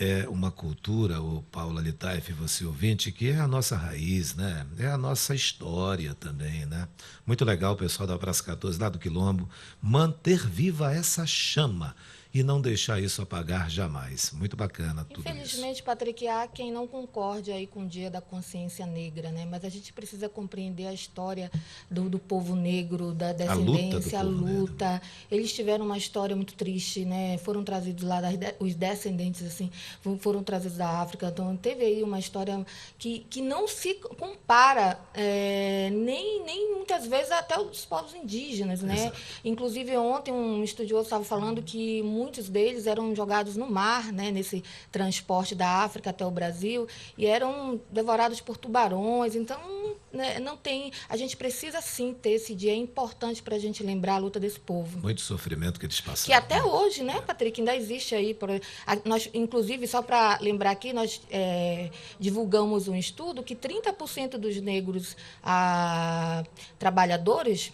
é uma cultura, o Paula Litaif, você ouvinte, que é a nossa raiz, né? É a nossa história também, né? Muito legal o pessoal da Praça 14, lá do Quilombo, manter viva essa chama e não deixar isso apagar jamais. Muito bacana tudo isso. Infelizmente, Patrick, há quem não concorde aí com o Dia da Consciência Negra, né? Mas a gente precisa compreender a história do povo negro, da A luta do descendência, a povo negro. luta. Eles tiveram uma história muito triste, né? Foram trazidos lá, os descendentes, assim, foram trazidos da África. Então, teve aí uma história que não se compara, nem muitas vezes até os povos indígenas, né? Exato. Inclusive, ontem um estudioso estava falando que muitos deles eram jogados no mar, né? Nesse transporte da África até o Brasil e eram devorados por tubarões. Então, né, não tem. A gente precisa sim ter esse dia. É importante para a gente lembrar a luta desse povo. Muito sofrimento que eles Que passaram, até muito. hoje, né, Patrick, ainda existe aí. Nós, inclusive, só para lembrar aqui, nós divulgamos um estudo que 30% dos negros trabalhadores,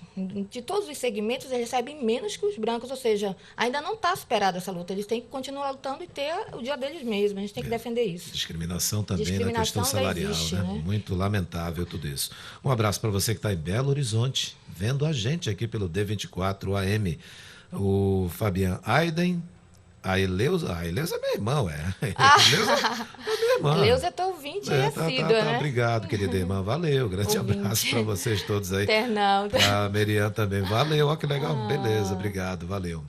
de todos os segmentos, eles recebem menos que os brancos, ou seja, ainda não está superada essa luta. Eles têm que continuar lutando e ter o dia deles mesmos. A gente tem que defender isso. Discriminação também na questão Discriminação ainda salarial, existe, né? né? Muito lamentável tudo isso. Um abraço para você que está em Belo Horizonte, vendo a gente aqui pelo D24 AM. O Fabian Aiden, a Eleusa é meu irmão, é. A Eleusa é minha irmã. Leusa é teu ouvinte aí assídua, Tá, né? obrigado, querida irmã. Valeu, grande abraço para Ouvinte. vocês todos aí. Internauta. Para a Merian também. Valeu, olha que legal. Beleza, obrigado, valeu.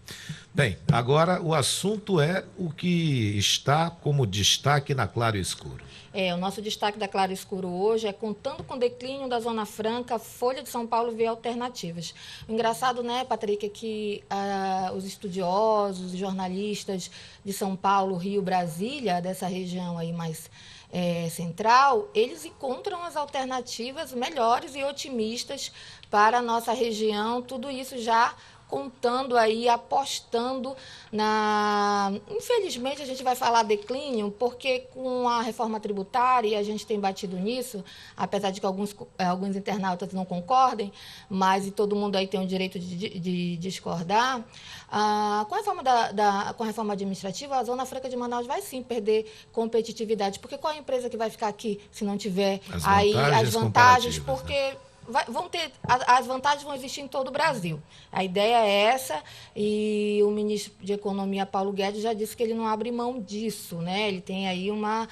Bem, agora o assunto é o que está como destaque na Claro e Escuro. O nosso destaque da Claro Escuro hoje é contando com o declínio da Zona Franca, Folha de São Paulo vê alternativas. O engraçado, né, Patrick, é que os estudiosos, os jornalistas de São Paulo, Rio, Brasília, dessa região aí mais central, eles encontram as alternativas melhores e otimistas para a nossa região, tudo isso já contando aí, apostando na... Infelizmente, a gente vai falar declínio, porque com a reforma tributária, e a gente tem batido nisso, apesar de que alguns internautas não concordem, mas e todo mundo aí tem o direito de discordar, com a reforma administrativa, a Zona Franca de Manaus vai sim perder competitividade, porque qual é a empresa que vai ficar aqui se não tiver As aí as vantagens vantagens, comparativas, né? porque as vantagens vão existir em todo o Brasil. A ideia é essa e o ministro de Economia, Paulo Guedes, já disse que ele não abre mão disso, né? Ele tem aí uma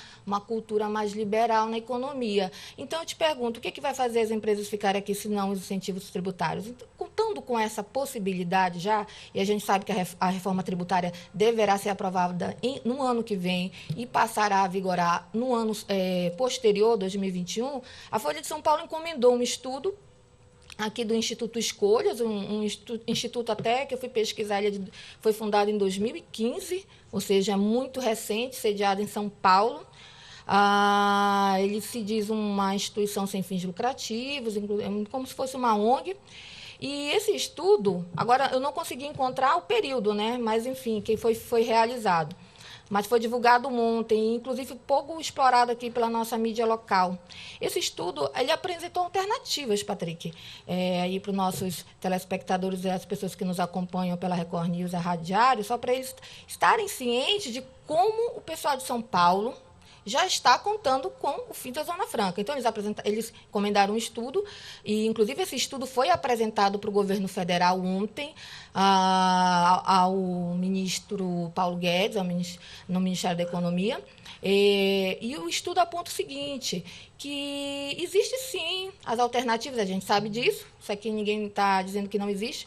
cultura mais liberal na economia. Então, eu te pergunto, o que vai fazer as empresas ficarem aqui se não os incentivos tributários? Então, contando com essa possibilidade já, e a gente sabe que a reforma tributária deverá ser aprovada no ano que vem e passará a vigorar no ano posterior, 2021, a Folha de São Paulo encomendou um estudo aqui do Instituto Escolhas, um instituto até que eu fui pesquisar, ele foi fundado em 2015, ou seja, é muito recente, sediado em São Paulo. Ele se diz uma instituição sem fins lucrativos, como se fosse uma ONG. E esse estudo, agora eu não consegui encontrar o período, né? Mas enfim, que foi realizado. Mas foi divulgado ontem, inclusive pouco explorado aqui pela nossa mídia local. Esse estudo, ele apresentou alternativas, Patrick, aí para os nossos telespectadores e as pessoas que nos acompanham pela Record News, a Rádio Diário, só para eles estarem cientes de como o pessoal de São Paulo já está contando com o fim da Zona Franca. Então, eles encomendaram um estudo, e, inclusive, esse estudo foi apresentado para o governo federal ontem, ao ministro Paulo Guedes, no Ministério da Economia, e o estudo aponta o seguinte, que existe sim as alternativas, a gente sabe disso, isso aqui ninguém está dizendo que não existe,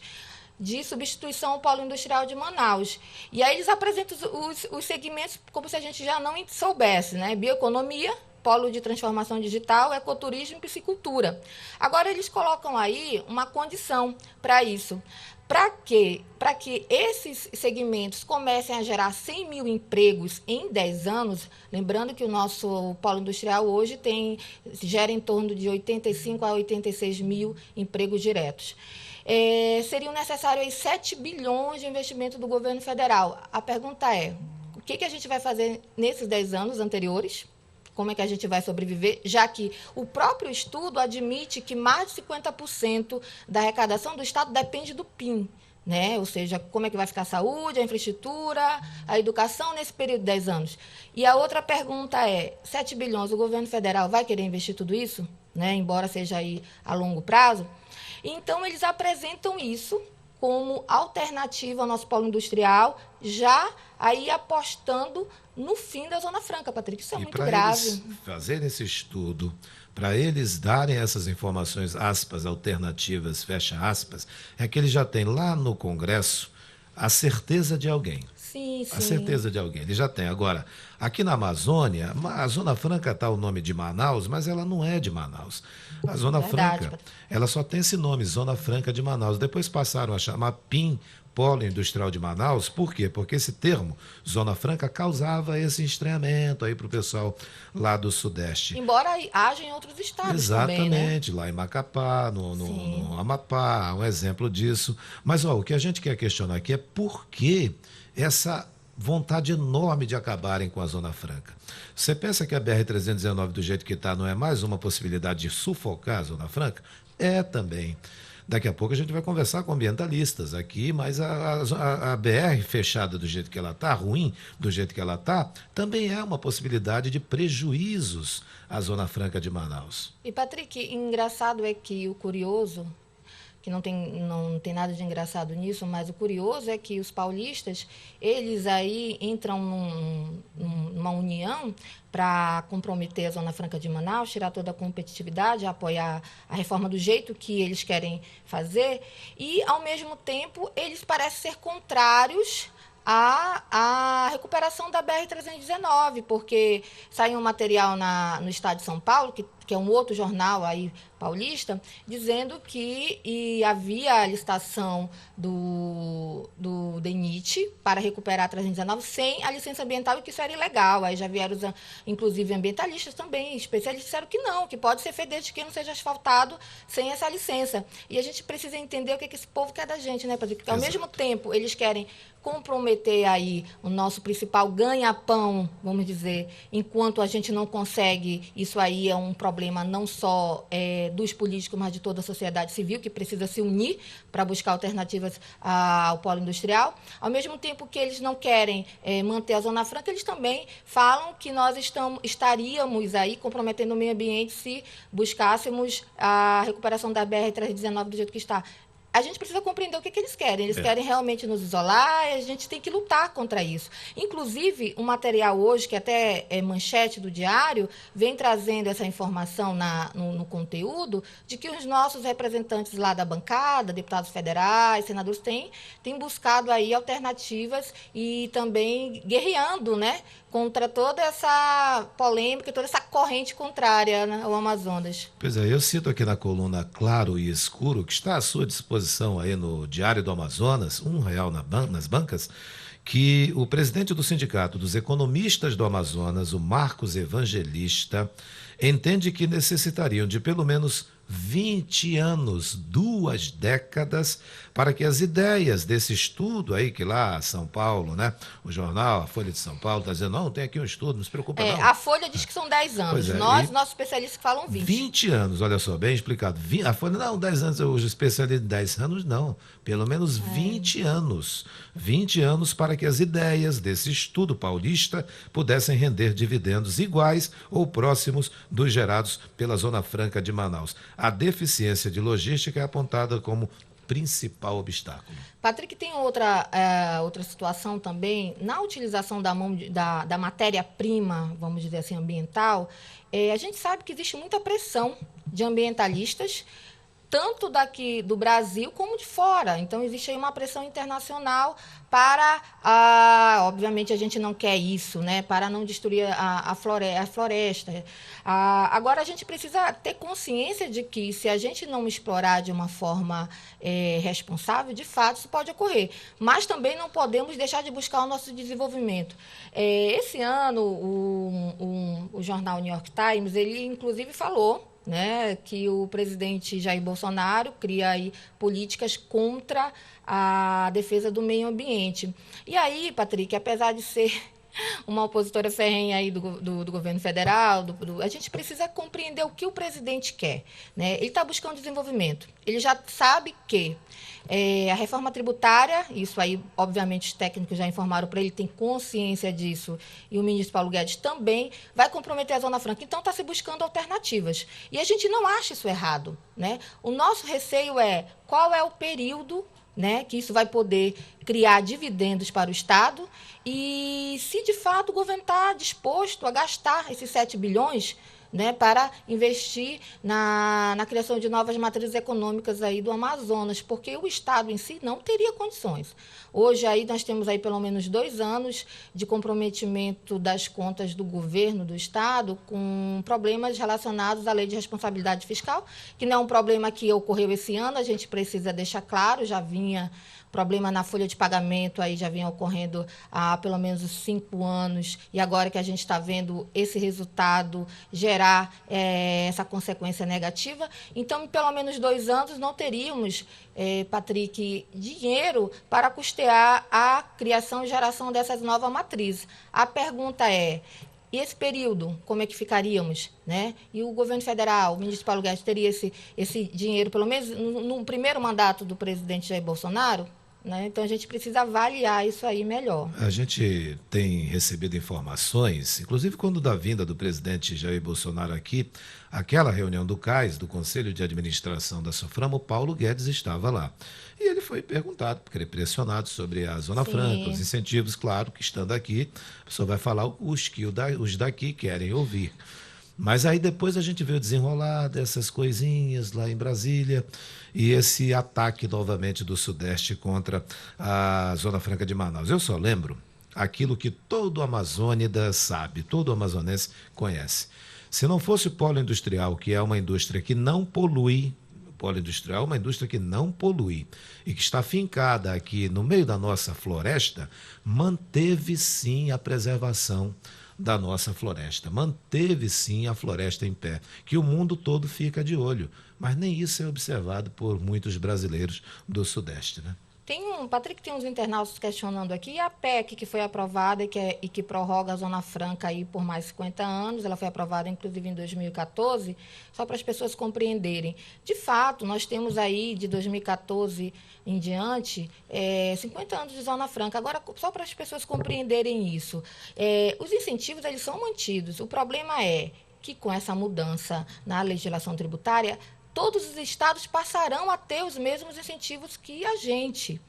de substituição ao polo industrial de Manaus. E aí eles apresentam os segmentos como se a gente já não soubesse, né? Bioeconomia, polo de transformação digital, ecoturismo e piscicultura. Agora eles colocam aí uma condição para isso. Para que esses segmentos comecem a gerar 100 mil empregos em 10 anos, lembrando que o nosso polo industrial hoje gera em torno de 85 a 86 mil empregos diretos. Seriam necessários 7 bilhões de investimento do governo federal. A pergunta é, o que a gente vai fazer nesses 10 anos anteriores? Como é que a gente vai sobreviver? Já que o próprio estudo admite que mais de 50% da arrecadação do Estado depende do PIN. né? Ou seja, como é que vai ficar a saúde, a infraestrutura, a educação nesse período de 10 anos. E a outra pergunta é, 7 bilhões, o governo federal vai querer investir tudo isso, né? Embora seja aí a longo prazo? Então, eles apresentam isso como alternativa ao nosso polo industrial, já aí apostando no fim da Zona Franca, Patrick. Isso é muito grave. Eles fazerem esse estudo, para eles darem essas informações, aspas, alternativas, fecha aspas, é que eles já têm lá no Congresso a certeza de alguém. Sim, sim. A certeza de alguém, ele já tem. Agora, aqui na Amazônia, a Zona Franca está o nome de Manaus, mas ela não é de Manaus. A Zona Franca, ela só tem esse nome, Zona Franca de Manaus. Depois passaram a chamar PIM, Polo Industrial de Manaus. Por quê? Porque esse termo, Zona Franca, causava esse estranhamento aí para o pessoal lá do Sudeste. Embora haja em outros estados. Exatamente, também, né? Lá em Macapá, no Amapá, um exemplo disso. Mas ó, o que a gente quer questionar aqui é por que essa vontade enorme de acabarem com a Zona Franca. Você pensa que a BR-319, do jeito que está, não é mais uma possibilidade de sufocar a Zona Franca? É também. Daqui a pouco a gente vai conversar com ambientalistas aqui, mas a BR fechada do jeito que ela está, ruim do jeito que ela está, também é uma possibilidade de prejuízos à Zona Franca de Manaus. E, Patrick, engraçado é que o curioso, que não tem nada de engraçado nisso, mas o curioso é que os paulistas, eles aí entram numa união para comprometer a Zona Franca de Manaus, tirar toda a competitividade, apoiar a reforma do jeito que eles querem fazer, e, ao mesmo tempo, eles parecem ser contrários à recuperação da BR-319, porque saiu um material no Estado de São Paulo, que é um outro jornal aí paulista, dizendo que havia a licitação do DENIT para recuperar a 319 sem a licença ambiental e que isso era ilegal. Aí já vieram, inclusive, ambientalistas também, especialistas, disseram que não, que pode ser feito desde que não seja asfaltado sem essa licença. E a gente precisa entender o que esse povo quer da gente, né, Patrick? Porque, ao mesmo tempo, eles querem comprometer aí o nosso principal ganha-pão, vamos dizer, enquanto a gente não consegue, isso aí é um problema não só dos políticos, mas de toda a sociedade civil, que precisa se unir para buscar alternativas ao polo industrial. Ao mesmo tempo que eles não querem manter a Zona Franca, eles também falam que nós estaríamos aí comprometendo o meio ambiente se buscássemos a recuperação da BR-319 do jeito que está. A gente precisa compreender o que eles querem. Eles querem realmente nos isolar e a gente tem que lutar contra isso. Inclusive, o material hoje, que até é manchete do Diário, vem trazendo essa informação no conteúdo de que os nossos representantes lá da bancada, deputados federais, senadores, têm buscado aí alternativas e também guerreando, né, contra toda essa polêmica, toda essa corrente contrária, né, ao Amazonas. Pois é, eu cito aqui na coluna Claro e Escuro, que está à sua disposição aí no Diário do Amazonas, R$ 1 nas bancas, que o presidente do Sindicato dos Economistas do Amazonas, o Marcos Evangelista, entende que necessitariam de pelo menos 20 anos, 2 décadas, para que as ideias desse estudo aí, que lá São Paulo, né, o jornal, a Folha de São Paulo, está dizendo, não, tem aqui um estudo, não se preocupa não. A Folha diz que são 10 anos, nossos especialistas falam 20. 20 anos, olha só, bem explicado. A Folha, não, 10 anos, os especialistas, 10 anos não, pelo menos 20 anos. 20 anos para que as ideias desse estudo paulista pudessem render dividendos iguais ou próximos dos gerados pela Zona Franca de Manaus. A deficiência de logística é apontada como principal obstáculo. Patrick, tem outra situação também, na utilização da matéria-prima, vamos dizer assim, ambiental, a gente sabe que existe muita pressão de ambientalistas, tanto daqui do Brasil como de fora. Então, existe aí uma pressão internacional para, obviamente, a gente não quer isso, né? Para não destruir a floresta. Agora, a gente precisa ter consciência de que, se a gente não explorar de uma forma responsável, de fato, isso pode ocorrer. Mas também não podemos deixar de buscar o nosso desenvolvimento. Esse ano, o jornal New York Times, ele, inclusive, falou, né, que o presidente Jair Bolsonaro cria aí políticas contra a defesa do meio ambiente. E aí, Patrick, apesar de ser uma opositora ferrenha aí do governo federal. A gente precisa compreender o que o presidente quer, né? Ele está buscando desenvolvimento. Ele já sabe que a reforma tributária, isso aí, obviamente, os técnicos já informaram para ele, tem consciência disso, e o ministro Paulo Guedes também, vai comprometer a Zona Franca. Então, está se buscando alternativas. E a gente não acha isso errado, né? O nosso receio é qual é o período, né, que isso vai poder criar dividendos para o Estado e se, de fato, o governo está disposto a gastar esses 7 bilhões, né, para investir na criação de novas matrizes econômicas aí do Amazonas, porque o Estado em si não teria condições. Hoje aí nós temos aí pelo menos 2 anos de comprometimento das contas do governo, do Estado, com problemas relacionados à lei de responsabilidade fiscal, que não é um problema que ocorreu esse ano, a gente precisa deixar claro, já vinha problema na folha de pagamento aí já vinha ocorrendo há pelo menos 5 anos, e agora que a gente está vendo esse resultado gerar essa consequência negativa, então, em pelo menos 2 anos, não teríamos, Patrick, dinheiro para custear a criação e geração dessas novas matrizes. A pergunta é, e esse período, como é que ficaríamos? Né? E o governo federal, o ministro Paulo Guedes, teria esse dinheiro, pelo menos no primeiro mandato do presidente Jair Bolsonaro? Né? Então, a gente precisa avaliar isso aí melhor. A gente tem recebido informações, inclusive quando da vinda do presidente Jair Bolsonaro aqui, aquela reunião do CAIS, do Conselho de Administração da Soframa, o Paulo Guedes estava lá. E ele foi perguntado, porque ele é pressionado sobre a Zona Sim. Franca, os incentivos, claro, que estando aqui, a pessoa vai falar os que os daqui querem ouvir. Mas aí depois a gente vê o desenrolar dessas coisinhas lá em Brasília e esse ataque novamente do Sudeste contra a Zona Franca de Manaus. Eu só lembro aquilo que todo amazônida sabe, todo amazonense conhece. Se não fosse o polo industrial, que é uma indústria que não polui, o polo industrial é uma indústria que não polui e que está fincada aqui no meio da nossa floresta, manteve sim a preservação da nossa floresta. Manteve sim a floresta em pé, que o mundo todo fica de olho, mas nem isso é observado por muitos brasileiros do Sudeste, né? Patrick, tem uns internautas questionando aqui a PEC que foi aprovada e que prorroga a Zona Franca aí por mais 50 anos, ela foi aprovada inclusive em 2014, só para as pessoas compreenderem. De fato, nós temos aí de 2014 em diante 50 anos de Zona Franca. Agora, só para as pessoas compreenderem isso, os incentivos eles são mantidos. O problema é que com essa mudança na legislação tributária, todos os estados passarão a ter os mesmos incentivos que a gente.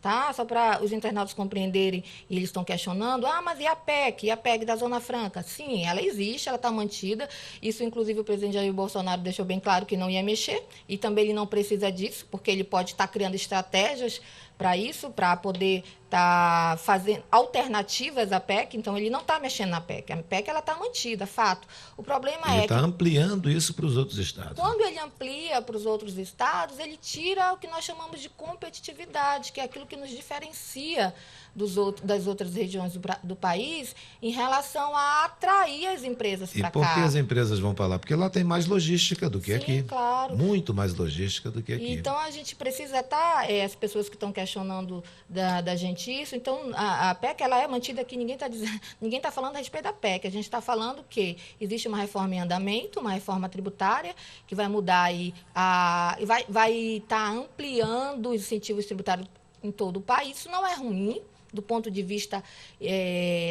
Tá? Só para os internautas compreenderem, e eles estão questionando, mas e a PEC? E a PEC da Zona Franca? Sim, ela existe, ela está mantida. Isso, inclusive, o presidente Jair Bolsonaro deixou bem claro que não ia mexer, e também ele não precisa disso, porque ele pode estar criando estratégias para isso, para poder estar fazendo alternativas à PEC, então ele não está mexendo na PEC. A PEC ela está mantida, fato. O problema Ele é está ampliando isso para os outros estados. Quando ele amplia para os outros estados, ele tira o que nós chamamos de competitividade, que é aquilo que nos diferencia das outras regiões do país em relação a atrair as empresas para cá. E por que as empresas vão para lá? Porque lá tem mais logística do que aqui. Claro. Muito mais logística do que aqui. Então, a gente precisa estar, as pessoas que estão questionando da gente isso, então, a PEC, ela é mantida aqui, ninguém está falando a respeito da PEC, a gente está falando que existe uma reforma em andamento, uma reforma tributária, que vai mudar aí, vai estar ampliando os incentivos tributários em todo o país. Isso não é ruim, do ponto de vista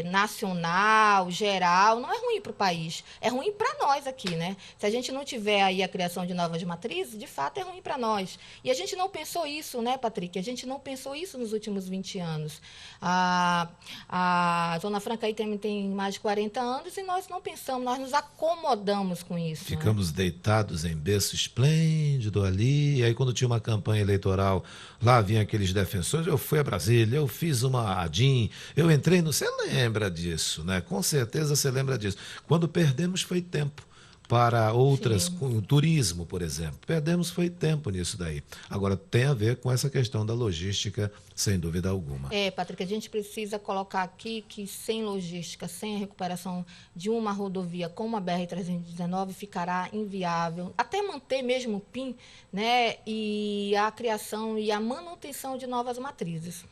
nacional, geral, não é ruim para o país, é ruim para nós aqui, né? Se a gente não tiver aí a criação de novas matrizes, de fato é ruim para nós. E a gente não pensou isso, né, Patrick? A gente não pensou isso nos últimos 20 anos. A Zona Franca aí tem mais de 40 anos e nós não pensamos, nós nos acomodamos com isso. Ficamos deitados em berço esplêndido ali, e aí quando tinha uma campanha eleitoral, lá vinha aqueles defensores, eu fui a Brasília, eu fiz uma ADIM, eu entrei no... Você lembra disso, né? Com certeza você lembra disso. Quando perdemos foi tempo para outras, com o turismo, por exemplo. Perdemos foi tempo nisso daí. Agora, tem a ver com essa questão da logística, sem dúvida alguma. Patrick, a gente precisa colocar aqui que sem logística, sem a recuperação de uma rodovia como a BR-319, ficará inviável, até manter mesmo o PIN, né, e a criação e a manutenção de novas matrizes.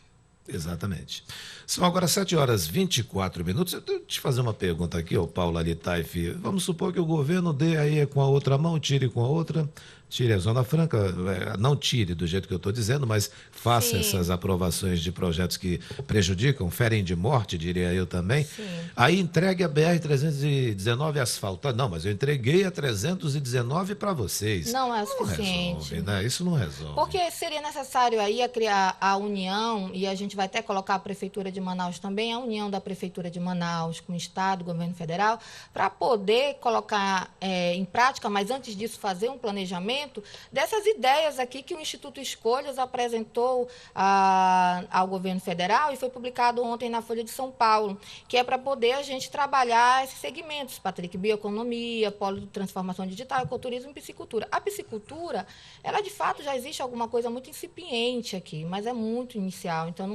Exatamente. São agora 7h24. Eu tenho que te fazer uma pergunta aqui, ô Paula Litaif. Vamos supor que o governo dê aí com a outra mão, tire com a outra, tire a Zona Franca, não tire do jeito que eu estou dizendo, mas faça Sim, essas aprovações de projetos que prejudicam, ferem de morte, diria eu também. sim. Aí entregue a BR-319 asfaltada. Não, mas eu entreguei a 319 para vocês. Não é o Não resolve, suficiente. né? Isso não resolve. Porque seria necessário aí criar a união, e a gente vai até colocar a Prefeitura de Manaus também, a união da Prefeitura de Manaus com o Estado, o governo federal, para poder colocar em prática, mas antes disso fazer um planejamento dessas ideias aqui que o Instituto Escolhas apresentou ao governo federal e foi publicado ontem na Folha de São Paulo, que é para poder a gente trabalhar esses segmentos, Patrick, bioeconomia, polo de transformação digital, ecoturismo e piscicultura. A piscicultura, ela de fato já existe alguma coisa muito incipiente aqui, mas é muito inicial, então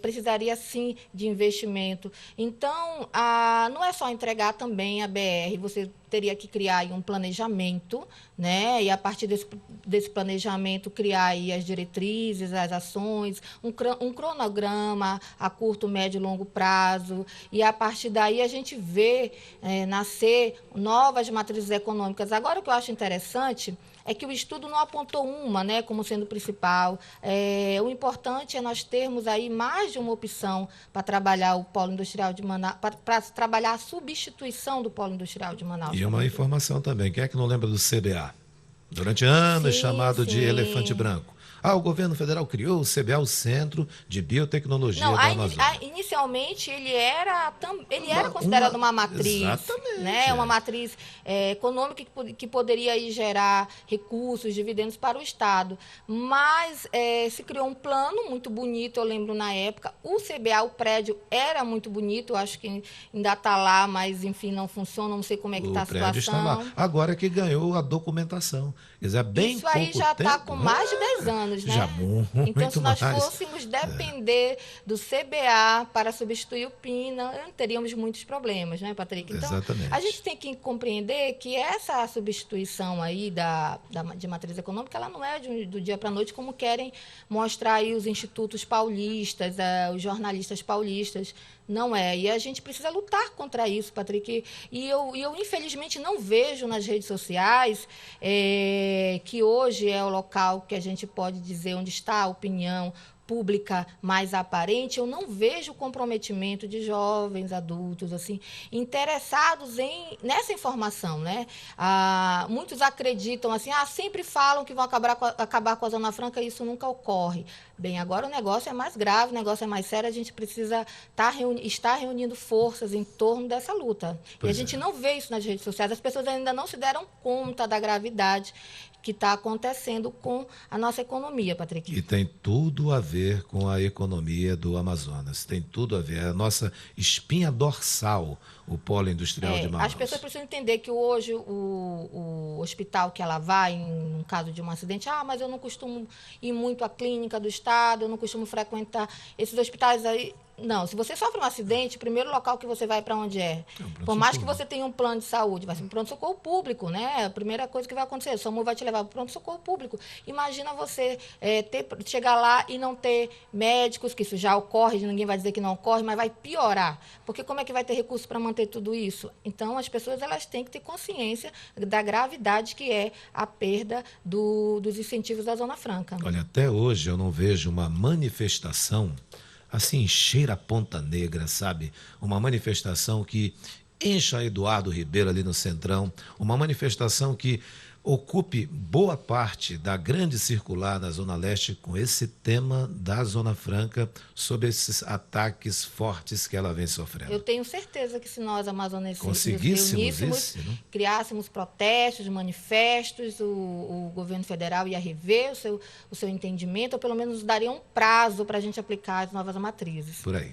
precisaria sim de investimento. Então, não é só entregar também a BR, você teria que criar aí um planejamento, né? E a partir desse planejamento criar aí as diretrizes, as ações, um cronograma a curto, médio e longo prazo, e a partir daí a gente vê nascer novas matrizes econômicas. Agora, o que eu acho interessante é que o estudo não apontou uma, né, como sendo principal. O importante é nós termos aí mais de uma opção para trabalhar o polo industrial de Manaus, para trabalhar a substituição do polo industrial de Manaus. E uma informação também, quem é que não lembra do CBA? Durante anos Sim, chamado de elefante sim. branco. O governo federal criou o CBA, o Centro de Biotecnologia Não, do Amazonas. inicialmente ele era considerado uma matriz, Exatamente, né? Uma matriz econômica que poderia aí gerar recursos, dividendos para o Estado. Mas se criou um plano muito bonito, eu lembro na época. O CBA, o prédio, era muito bonito, eu acho que ainda está lá, mas enfim, não funciona, não sei como é que está O a prédio está lá. situação. Agora que ganhou a documentação. Quer dizer, há bem Isso aí pouco já está tempo. com mais de 10 anos, Já né? Então, se muito nós mais. fôssemos depender do CBA para substituir o PINA, teríamos muitos problemas, né, Patrick? Então, a Exatamente. gente tem que compreender que essa substituição aí de matriz econômica, ela não é do dia para a noite, como querem mostrar aí os institutos paulistas, os jornalistas paulistas. Não é. E a gente precisa lutar contra isso, Patrick. E eu infelizmente, não vejo nas redes sociais que hoje é o local que a gente pode dizer onde está a opinião pública mais aparente. Eu não vejo o comprometimento de jovens, adultos, assim, interessados nessa informação, né? Muitos acreditam assim, sempre falam que vão acabar com a Zona Franca, e isso nunca ocorre. Bem, agora o negócio é mais grave, o negócio é mais sério, a gente precisa estar reunindo forças em torno dessa luta. E a Pois gente é. não vê isso nas redes sociais, as pessoas ainda não se deram conta da gravidade que está acontecendo com a nossa economia, Patrick. E tem tudo a ver com a economia do Amazonas. Tem tudo a ver. É a nossa espinha dorsal, o polo industrial de As pessoas Manaus. precisam entender que hoje o hospital que ela vai, em caso de um acidente, mas eu não costumo ir muito à clínica do Estado, eu não costumo frequentar esses hospitais aí. Não, se você sofre um acidente, o primeiro local que você vai para onde é? É um Por mais que pronto-socorro. você tenha um plano de saúde, vai ser um pronto-socorro público, né? A primeira coisa que vai acontecer, o SAMU vai te levar para o pronto-socorro público. Imagina você chegar lá e não ter médicos, que isso já ocorre, ninguém vai dizer que não ocorre, mas vai piorar. Porque como é que vai ter recurso para manter tudo isso? Então, as pessoas elas têm que ter consciência da gravidade que é a perda dos incentivos da Zona Franca. Olha, até hoje eu não vejo uma manifestação assim, cheira a Ponta Negra, sabe? Uma manifestação que encha Eduardo Ribeiro ali no Centrão, uma manifestação que ocupe boa parte da grande circular na Zona Leste com esse tema da Zona Franca, sobre esses ataques fortes que ela vem sofrendo. Eu tenho certeza que se nós, amazonenses, nos Conseguíssemos reuníssemos, isso, né? criássemos protestos, manifestos, o governo federal ia rever o seu entendimento, ou pelo menos daria um prazo para a gente aplicar as novas matrizes. Por aí.